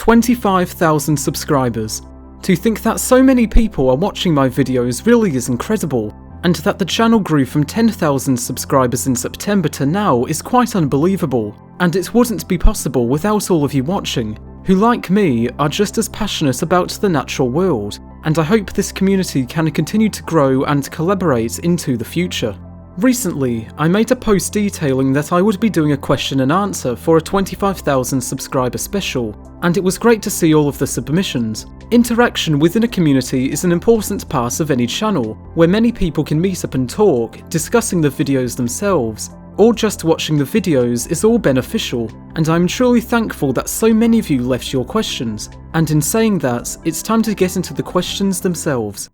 25,000 subscribers. To think that so many people are watching my videos really is incredible, and that the channel grew from 10,000 subscribers in September to now is quite unbelievable, and it wouldn't be possible without all of you watching, who like me are just as passionate about the natural world, and I hope this community can continue to grow and collaborate into the future. Recently, I made a post detailing that I would be doing a question and answer for a 25,000 subscriber special, and it was great to see all of the submissions. Interaction within a community is an important part of any channel, where many people can meet up and talk, discussing the videos themselves, or just watching the videos is all beneficial, and I'm truly thankful that so many of you left your questions, and in saying that, it's time to get into the questions themselves.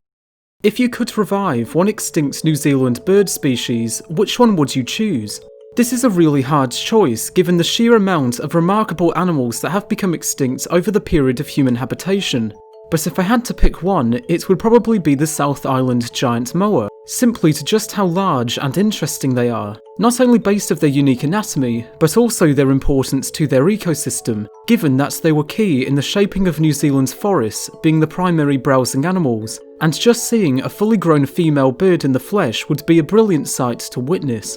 If you could revive one extinct New Zealand bird species, which one would you choose? This is a really hard choice given the sheer amount of remarkable animals that have become extinct over the period of human habitation. But if I had to pick one, it would probably be the South Island giant moa, simply to just how large and interesting they are, not only based on their unique anatomy, but also their importance to their ecosystem, given that they were key in the shaping of New Zealand's forests, being the primary browsing animals, and just seeing a fully grown female bird in the flesh would be a brilliant sight to witness.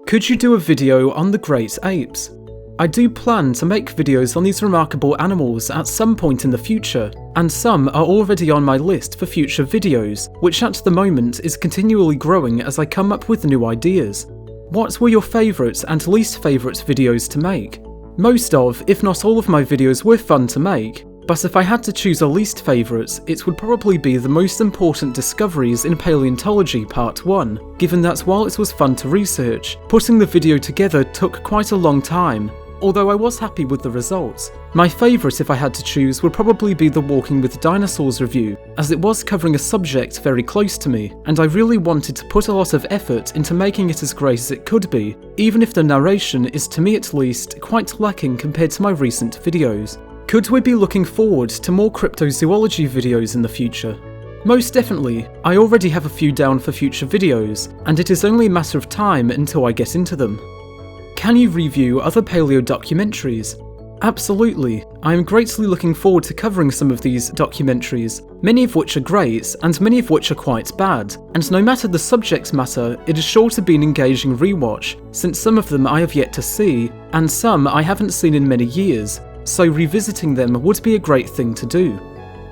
Could you do a video on the great apes? I do plan to make videos on these remarkable animals at some point in the future, and some are already on my list for future videos, which at the moment is continually growing as I come up with new ideas. What were your favourite and least favourite videos to make? Most of, if not all of my videos were fun to make, but if I had to choose a least favourite, it would probably be the most important discoveries in Paleontology Part 1, given that while it was fun to research, putting the video together took quite a long time, although I was happy with the results. My favourite if I had to choose would probably be the Walking with Dinosaurs review, as it was covering a subject very close to me, and I really wanted to put a lot of effort into making it as great as it could be, even if the narration is, to me at least, quite lacking compared to my recent videos. Could we be looking forward to more cryptozoology videos in the future? Most definitely. I already have a few down for future videos, and it is only a matter of time until I get into them. Can you review other paleo documentaries? Absolutely. I am greatly looking forward to covering some of these documentaries, many of which are great and many of which are quite bad, and no matter the subject matter, it is sure to be an engaging rewatch, since some of them I have yet to see, and some I haven't seen in many years, so revisiting them would be a great thing to do.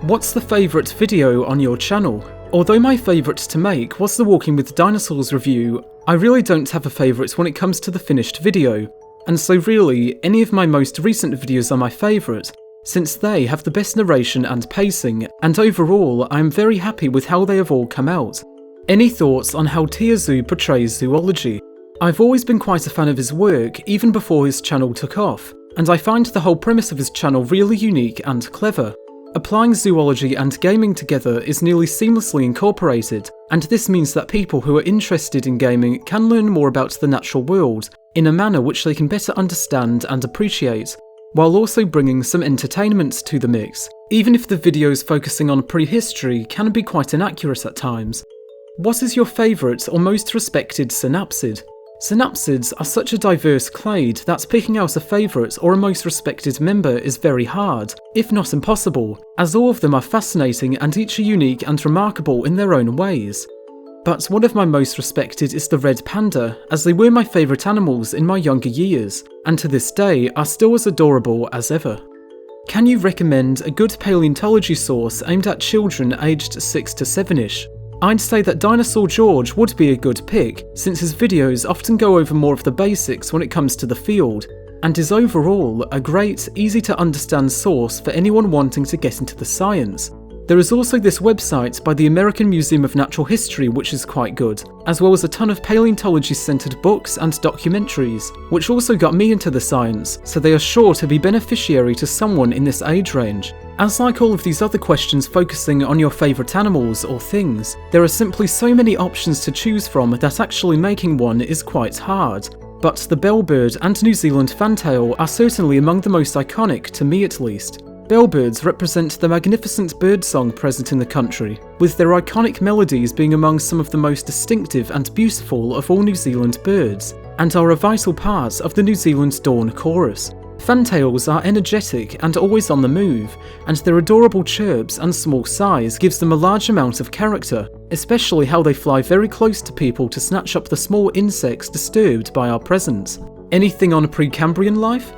What's the favourite video on your channel? Although my favourite to make was the Walking with Dinosaurs review, I really don't have a favourite when it comes to the finished video, and so really, any of my most recent videos are my favourite, since they have the best narration and pacing, and overall I am very happy with how they have all come out. Any thoughts on how Tiezu portrays zoology? I've always been quite a fan of his work, even before his channel took off, and I find the whole premise of his channel really unique and clever. Applying zoology and gaming together is nearly seamlessly incorporated, and this means that people who are interested in gaming can learn more about the natural world in a manner which they can better understand and appreciate, while also bringing some entertainment to the mix, even if the videos focusing on prehistory can be quite inaccurate at times. What is your favourite or most respected synapsid? Synapsids are such a diverse clade that picking out a favourite or a most respected member is very hard, if not impossible, as all of them are fascinating and each are unique and remarkable in their own ways. But one of my most respected is the red panda, as they were my favourite animals in my younger years, and to this day are still as adorable as ever. Can you recommend a good paleontology source aimed at children aged 6 to 7ish? I'd say that Dinosaur George would be a good pick, since his videos often go over more of the basics when it comes to the field, and is overall a great, easy to understand source for anyone wanting to get into the science. There is also this website by the American Museum of Natural History which is quite good, as well as a ton of paleontology-centred books and documentaries, which also got me into the science, so they are sure to be beneficiary to someone in this age range. As like all of these other questions focusing on your favourite animals or things, there are simply so many options to choose from that actually making one is quite hard. But the bellbird and New Zealand fantail are certainly among the most iconic, to me at least. Bellbirds represent the magnificent birdsong present in the country, with their iconic melodies being among some of the most distinctive and beautiful of all New Zealand birds, and are a vital part of the New Zealand Dawn Chorus. Fantails are energetic and always on the move, and their adorable chirps and small size gives them a large amount of character, especially how they fly very close to people to snatch up the small insects disturbed by our presence. Anything on Precambrian life?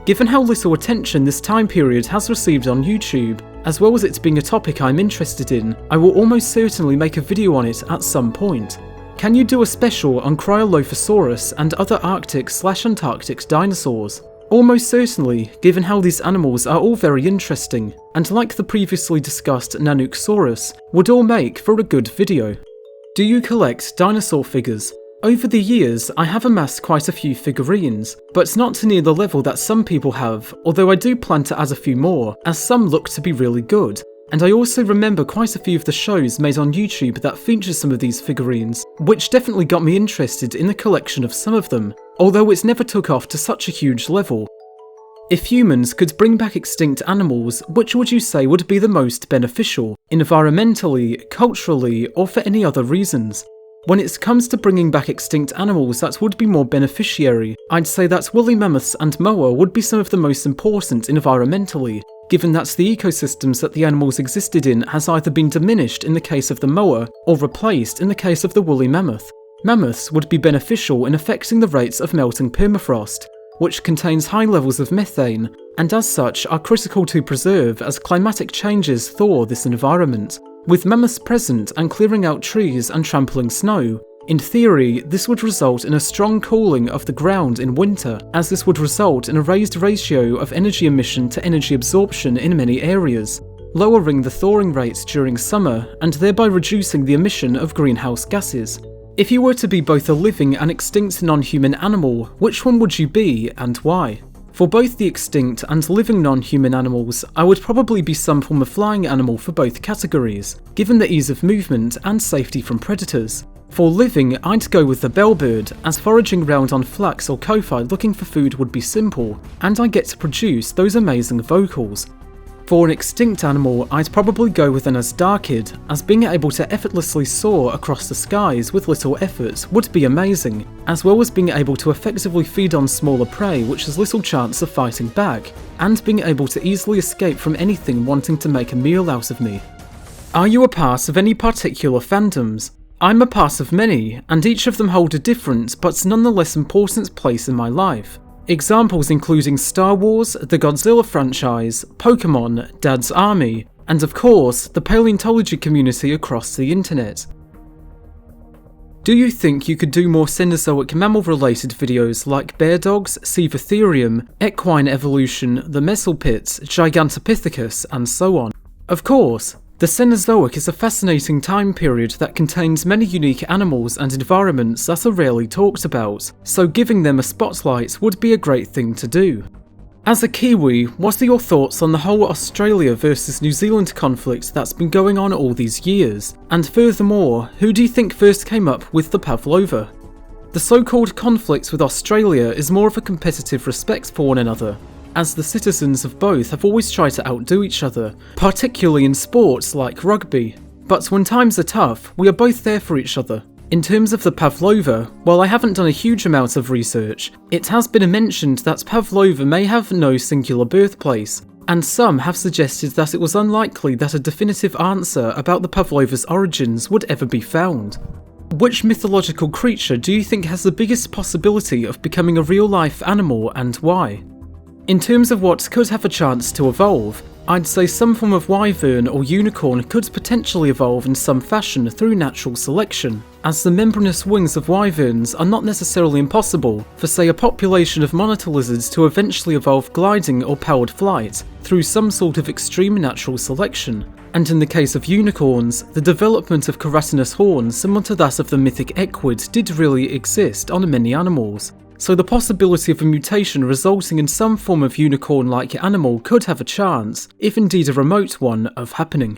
Given how little attention this time period has received on YouTube, as well as it being a topic I'm interested in, I will almost certainly make a video on it at some point. Can you do a special on Cryolophosaurus and other Arctic/Antarctic dinosaurs? Almost certainly, given how these animals are all very interesting, and like the previously discussed Nanuqsaurus, would all make for a good video. Do you collect dinosaur figures? Over the years, I have amassed quite a few figurines, but not to near the level that some people have, although I do plan to add a few more, as some look to be really good. And I also remember quite a few of the shows made on YouTube that feature some of these figurines, which definitely got me interested in the collection of some of them, although it never took off to such a huge level. If humans could bring back extinct animals, which would you say would be the most beneficial, environmentally, culturally, or for any other reasons? When it comes to bringing back extinct animals that would be more beneficiary, I'd say that woolly mammoths and moa would be some of the most important environmentally, given that the ecosystems that the animals existed in has either been diminished in the case of the moa, or replaced in the case of the woolly mammoth. Mammoths would be beneficial in affecting the rates of melting permafrost, which contains high levels of methane, and as such are critical to preserve as climatic changes thaw this environment. With mammoths present and clearing out trees and trampling snow, in theory this would result in a strong cooling of the ground in winter, as this would result in a raised ratio of energy emission to energy absorption in many areas, lowering the thawing rates during summer and thereby reducing the emission of greenhouse gases. If you were to be both a living and extinct non-human animal, which one would you be and why? For both the extinct and living non-human animals, I would probably be some form of flying animal for both categories, given the ease of movement and safety from predators. For living, I'd go with the bellbird, as foraging around on flax or kofi looking for food would be simple, and I get to produce those amazing vocals. For an extinct animal, I'd probably go with an asdarkid, as being able to effortlessly soar across the skies with little effort would be amazing, as well as being able to effectively feed on smaller prey which has little chance of fighting back, and being able to easily escape from anything wanting to make a meal out of me. Are you a part of any particular fandoms? I'm a part of many, and each of them hold a different but nonetheless important place in my life. Examples including Star Wars, the Godzilla franchise, Pokemon, Dad's Army, and of course, the paleontology community across the internet. Do you think you could do more Cenozoic mammal-related videos like bear dogs, Cephalotherium, equine evolution, the Mesolpits, Gigantopithecus, and so on? Of course. The Cenozoic is a fascinating time period that contains many unique animals and environments that are rarely talked about, so giving them a spotlight would be a great thing to do. As a Kiwi, what are your thoughts on the whole Australia versus New Zealand conflict that's been going on all these years? And furthermore, who do you think first came up with the pavlova? The so-called conflict with Australia is more of a competitive respect for one another, as the citizens of both have always tried to outdo each other, particularly in sports like rugby. But when times are tough, we are both there for each other. In terms of the pavlova, while I haven't done a huge amount of research, it has been mentioned that pavlova may have no singular birthplace, and some have suggested that it was unlikely that a definitive answer about the pavlova's origins would ever be found. Which mythological creature do you think has the biggest possibility of becoming a real-life animal and why? In terms of what could have a chance to evolve, I'd say some form of wyvern or unicorn could potentially evolve in some fashion through natural selection, as the membranous wings of wyverns are not necessarily impossible for, say, a population of monitor lizards to eventually evolve gliding or powered flight through some sort of extreme natural selection. And in the case of unicorns, the development of keratinous horns similar to that of the mythic equid did really exist on many animals. So the possibility of a mutation resulting in some form of unicorn-like animal could have a chance, if indeed a remote one, of happening.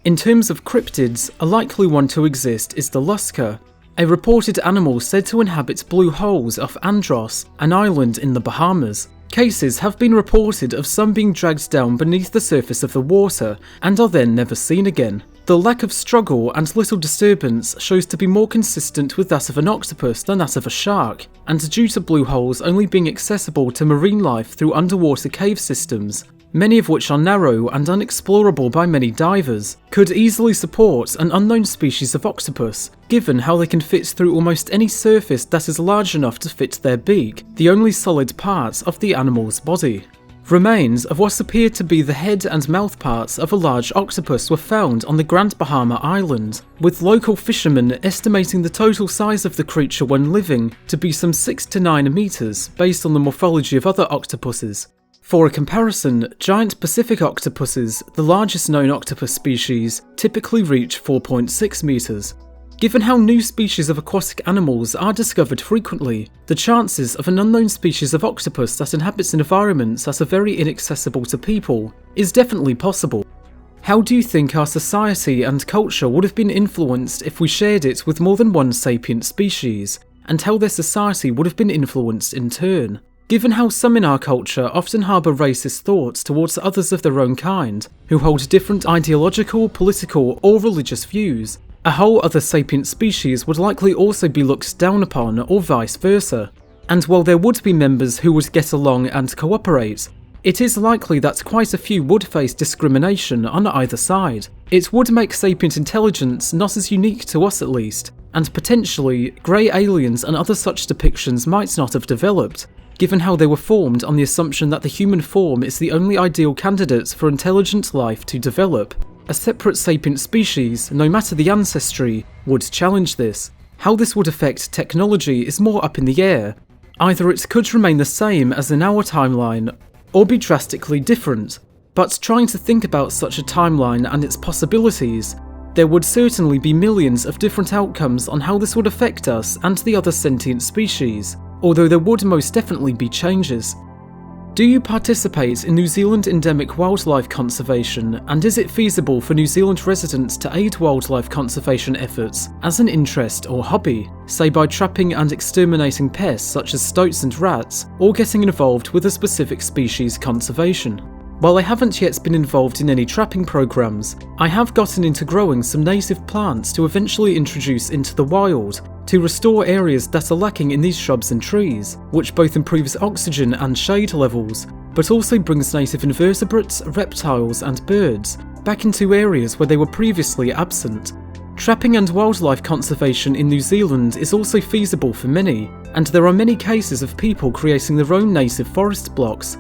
In terms of cryptids, a likely one to exist is the lusca, a reported animal said to inhabit blue holes off Andros, an island in the Bahamas. Cases have been reported of some being dragged down beneath the surface of the water and are then never seen again. The lack of struggle and little disturbance shows to be more consistent with that of an octopus than that of a shark, and due to blue holes only being accessible to marine life through underwater cave systems, many of which are narrow and unexplorable by many divers, could easily support an unknown species of octopus, given how they can fit through almost any surface that is large enough to fit their beak, the only solid part of the animal's body. Remains of what appeared to be the head and mouth parts of a large octopus were found on the Grand Bahama Island, with local fishermen estimating the total size of the creature when living to be some 6 to 9 meters based on the morphology of other octopuses. For a comparison, giant Pacific octopuses, the largest known octopus species, typically reach 4.6 meters. Given how new species of aquatic animals are discovered frequently, the chances of an unknown species of octopus that inhabits environments that are very inaccessible to people is definitely possible. How do you think our society and culture would have been influenced if we shared it with more than one sapient species, and how their society would have been influenced in turn? Given how some in our culture often harbour racist thoughts towards others of their own kind, who hold different ideological, political or religious views, a whole other sapient species would likely also be looked down upon, or vice versa. And while there would be members who would get along and cooperate, it is likely that quite a few would face discrimination on either side. It would make sapient intelligence not as unique to us at least, and potentially, grey aliens and other such depictions might not have developed, given how they were formed on the assumption that the human form is the only ideal candidate for intelligent life to develop. A separate sapient species, no matter the ancestry, would challenge this. How this would affect technology is more up in the air. Either it could remain the same as in our timeline, or be drastically different. But trying to think about such a timeline and its possibilities, there would certainly be millions of different outcomes on how this would affect us and the other sentient species, although there would most definitely be changes. Do you participate in New Zealand endemic wildlife conservation, and is it feasible for New Zealand residents to aid wildlife conservation efforts as an interest or hobby, say by trapping and exterminating pests such as stoats and rats, or getting involved with a specific species conservation? While I haven't yet been involved in any trapping programs, I have gotten into growing some native plants to eventually introduce into the wild, to restore areas that are lacking in these shrubs and trees, which both improves oxygen and shade levels, but also brings native invertebrates, reptiles and birds back into areas where they were previously absent. Trapping and wildlife conservation in New Zealand is also feasible for many, and there are many cases of people creating their own native forest blocks,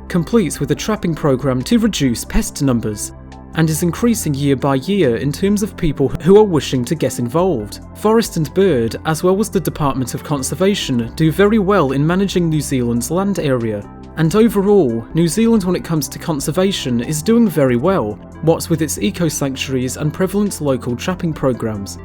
complete with a trapping program to reduce pest numbers, and is increasing year by year in terms of people who are wishing to get involved. Forest and Bird, as well as the Department of Conservation, do very well in managing New Zealand's land area, and overall, New Zealand when it comes to conservation is doing very well, what with its eco-sanctuaries and prevalent local trapping programs.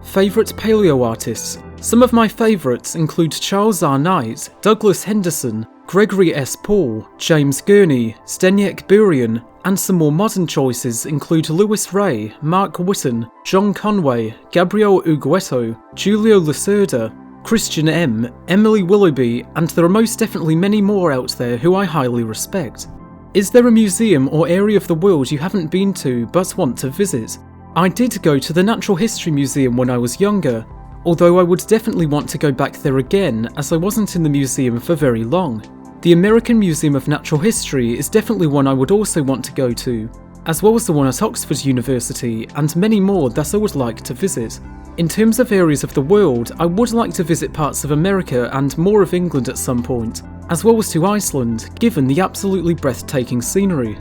Favourite paleo artists? Some of my favourites include Charles R. Knight, Douglas Henderson, Gregory S. Paul, James Gurney, Zdeněk Burian, and some more modern choices include Lewis Ray, Mark Whitten, John Conway, Gabriel Ugueto, Julio Lacerda, Christian M, Emily Willoughby, and there are most definitely many more out there who I highly respect. Is there a museum or area of the world you haven't been to but want to visit? I did go to the Natural History Museum when I was younger, although I would definitely want to go back there again as I wasn't in the museum for very long. The American Museum of Natural History is definitely one I would also want to go to, as well as the one at Oxford University and many more that I would like to visit. In terms of areas of the world, I would like to visit parts of America and more of England at some point, as well as to Iceland, given the absolutely breathtaking scenery.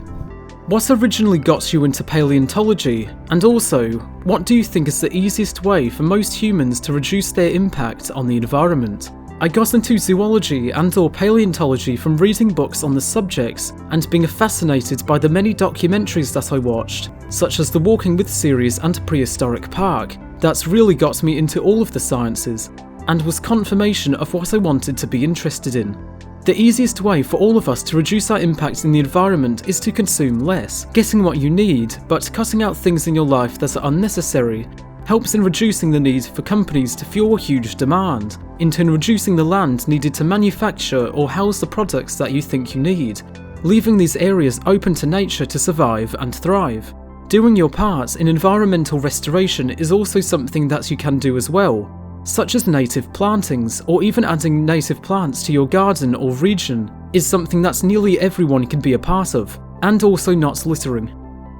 What originally got you into paleontology, and also, what do you think is the easiest way for most humans to reduce their impact on the environment? I got into zoology and/or paleontology from reading books on the subjects and being fascinated by the many documentaries that I watched, such as the Walking With series and Prehistoric Park, that really got me into all of the sciences, and was confirmation of what I wanted to be interested in. The easiest way for all of us to reduce our impact in the environment is to consume less, getting what you need, but cutting out things in your life that are unnecessary, helps in reducing the need for companies to fuel huge demand, in turn reducing the land needed to manufacture or house the products that you think you need, leaving these areas open to nature to survive and thrive. Doing your part in environmental restoration is also something that you can do as well, such as native plantings, or even adding native plants to your garden or region is something that nearly everyone can be a part of, and also not littering.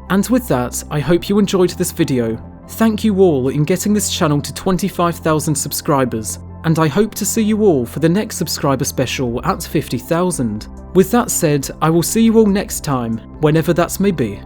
And with that, I hope you enjoyed this video. Thank you all in getting this channel to 25,000 subscribers, and I hope to see you all for the next subscriber special at 50,000. With that said, I will see you all next time, whenever that may be.